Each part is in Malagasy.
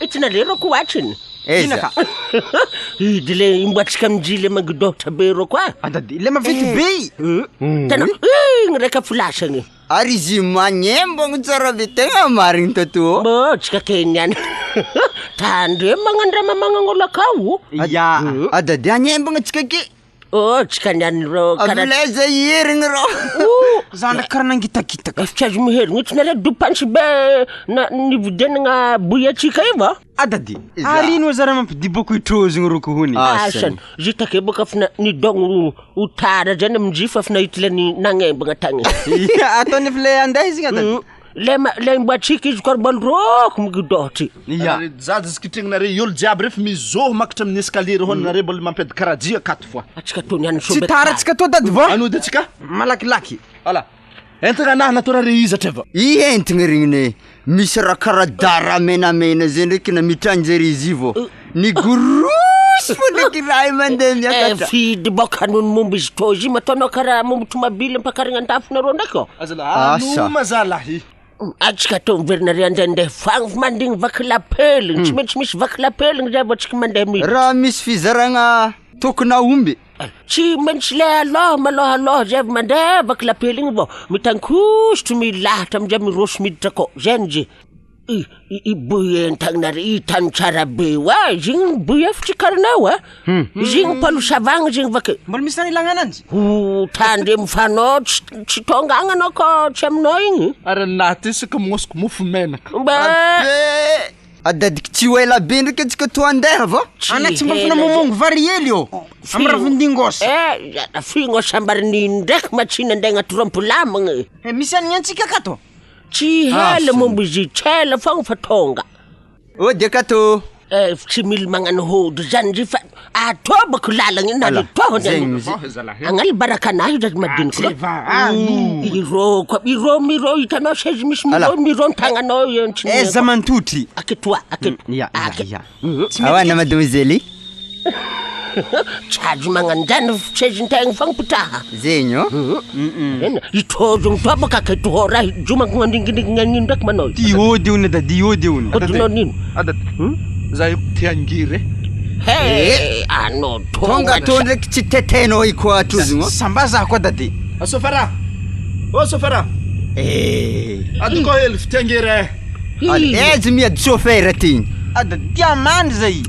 Itinalero ko watching. Inaka. Dile imbatsika mjile magdokta bero kwa. Adadi le mavity be. Tana ngreka flashing. Ary izy magnembo tsara be tegna marigny tato. Bo tsika kenyan. Tandre mangandra mamangolo akao. Ya. Adadi agnembo tsika ke. Oh, tsika nyan ro Avileza yerigny ro. Zandra karana ngitakitaka. Efchazo miherigny itinale dupansi be na nividenagna buyatsika iva. Adadi. Ary no zara mampidiboko itrozigny ro ko hony. Asan. Zitake boka fina ni dogno utara jana mjifa fina itile ni nangembagna tagny. Atony fle anday zigny adadi. Le mbatsika izy korbalroko migidotry. Ya. Zaza skitrignare yolo jiaby refa mizoho makatra amin'ny escalier honare mbola mampedy karadia akato foa. Atsika tony any Tsy taratsika to dady va? Anody atsika? Malakilaky. Ala. Entagna anahy natao re izatra va. Entigny regny misy raha karaha dara menamena zay ndraiky na mitranjery izy vo. Ny gorosy fo ndraiky raha mandeha miakatra. Fidy boka nono momba izy to izy mataonao karaha momba tomabily ampakarigna an-tafonareo ndraiky o. Azala anoma zalahy. Atsika to miverinare andehandeha fagny mandigny vakilapeligny tsy maintsy misy vakilapeligny zay vao tsika mandeha mihitsy. Raha misy fizaragna tokony aomby. Tsy maintsy le aloha maloha zay vao mandeha vakilapeligny vao mitankosotro milahatra amizay miroso miditra ko zay nje. I buy entagnare i tany tsara be wa zigny buy efitry karinao zigny palosavagna zigny vake. Mbola misy tany ilagna ananjy. Tandre mifanao tsy tonga agny anao ko tsy aminao igny. Ary naty isaka mosoko mofo menaka. Adadiky tsy ho ela be ndraiky atsika to andeha va? Ana tsy mba finamomongo vary hely io. Amy ravindingosy. Fingosy ambarininy ndraiky matsiny andeha agnaty rompolamagna. Misy anigny antsika akato. Tsy hela momba izy tsela fogna fa tonga. Ody akato. Tsy mily magnano hody zany izy fa atobako lalagna iny nale tohony. Agnala barakanahy izy madinika. Iro hitanao saizy misy miro tagnanao Eza mantotry. Aketoa. Ya. Awana mademoiselle. Tsajo magnanjany fitsezin-tegna fogna pitaha. Zegny o. Itozogny to baka aketo raha jomako mandingindingina anino ndraiky manao. Diody ony da diody ony. Odinao nino? Adady. Zay tiangiry. Anao Tonga to ndraiky tsy tetenao iko atrozigny o. Sambaza koa dady. Sofara. Sofara. Ady ko hely fitiangiry. Eza miady chauffeur aty.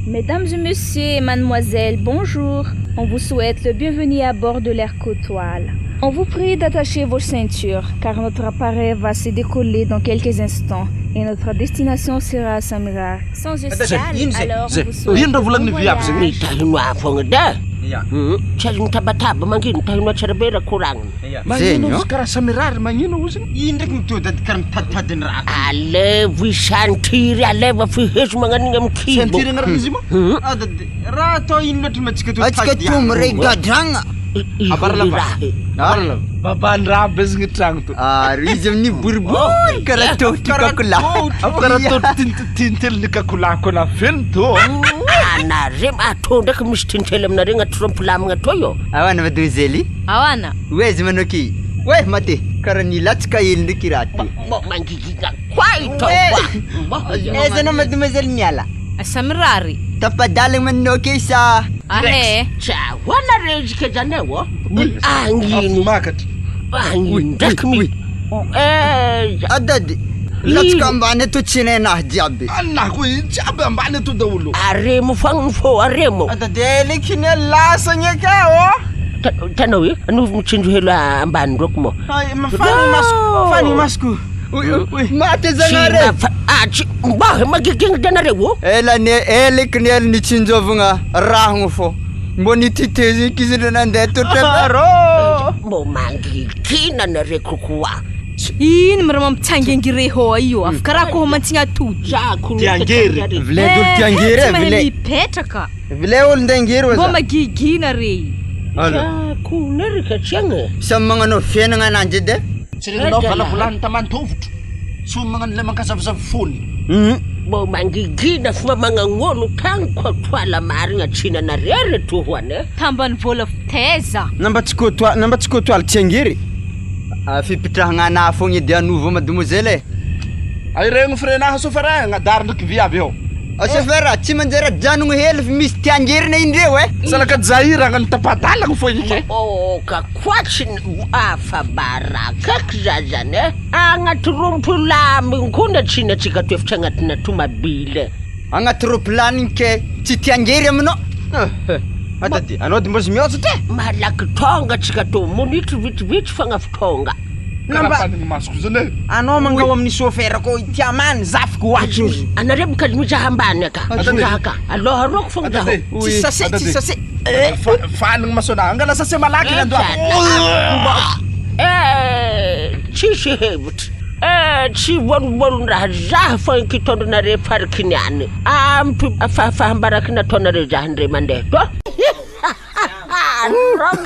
Mesdames et messieurs, mademoiselle, bonjour. On vous souhaite le bienvenu à bord de l'Air Côtoile. On vous prie d'attacher vos ceintures, car notre appareil va se décoller dans quelques instants. Et notre destination sera à Samirar. Sans escale, alors on vous souhaite bon voyage. Tsy mitabataba mangino tahino tsarabera koragna. Magnino karaha Samirar magnino ozy? Ino ndraiky mitody karaha mitaditadiny raha. Alevo isantiry aleva fihezo magnanigny amy kibo. Santiry agnarana izy mo? Raha atao ino loatra matsika to atsika to miray gadragna. Babandraha bezigny tragno to. Ary izy amin'ny boribory karaha tohotry kakola. Karaha tohotry tintely kakolako na feno to. Anare mato ndraiky misy tintely aminare agnaty rompolamagna to io. Awana mademoiselle. Awana. Weza manao ki. We mate karaha nilatsika hely ndraiky raha ty. Mangigiga kwa ito kwa. Eza na mademoiselle miala. Samirari. Tapadala manao ke sa. Ahe. Cha wana rezika zany o. Angino makatra. Angino ndraiky mi. Adady. Latsika ambany ato tsy nenahy jiaby. Anahy koa jiaby ambany ato daholo. Aremo fogna fô aremo. Adady eliky ny lasagny aka o. Tanao hoe anovo mitsindro helo ambany ndroko mo. Fany masoko. Mate zanare. Mba magiging danareo. Eliky ny ely nitsinjovagna rahagna fô. Mbo nititeziny kiziny nandeha totra. Mbo mangigina nare kokoa. Ino mara mampitsangengy ho io afaka raha koa mantsiny atody. Tiangery. Vile dolo tiangery vile. Mipetraka. Vile olo ndangery Mbo magigina re. Kunary katsiagna. Samy magnano fiainagna ananjy edy. Tsy regnanao valavolany tamantovotro. So magnano le mankazavazavo fony. Mbô mangigina fa magnan'olo tagniko toala marigna tsinanareo reto hoane. Tambany vola teza. Namba tsy kotoaly tsy angery. Fipitrahagna anahy fogna edy anova mademoiselle. Ay regny frenaha sofara agnadary ndraiky viavy ao. Chauffeur, tsy manjary janogno hely fa misy tiangerina indreo Salaka Jair agnano tapadalagna fo igny. Ka koatsiny afa baraka zany agnaty rompolamy kona tsinatsika toefitra agnatina tomabile. agnaty ropilany ke tsy tiangery aminao. Atady, anao de mbozy miôza te? Malaky tonga tsika to monitry vitsivitsy fagnafy tonga. Karapanigny masoko zany. Anao mangao amin'ny chauffeur ko tia many zafiko hoatry izy. Anareo mikaly mizaha ambany aka. Zaka. Aloha aroko fogna zaho. Tsy sase. Fanigny masona angala sase malaky ny andoha. Tsisy hevitra. Tsy voalovolon-draha zaho fa kitondronareo fariky niany. Ampy fahambaraky nataonareo zaho ndray mandeha to. Roga.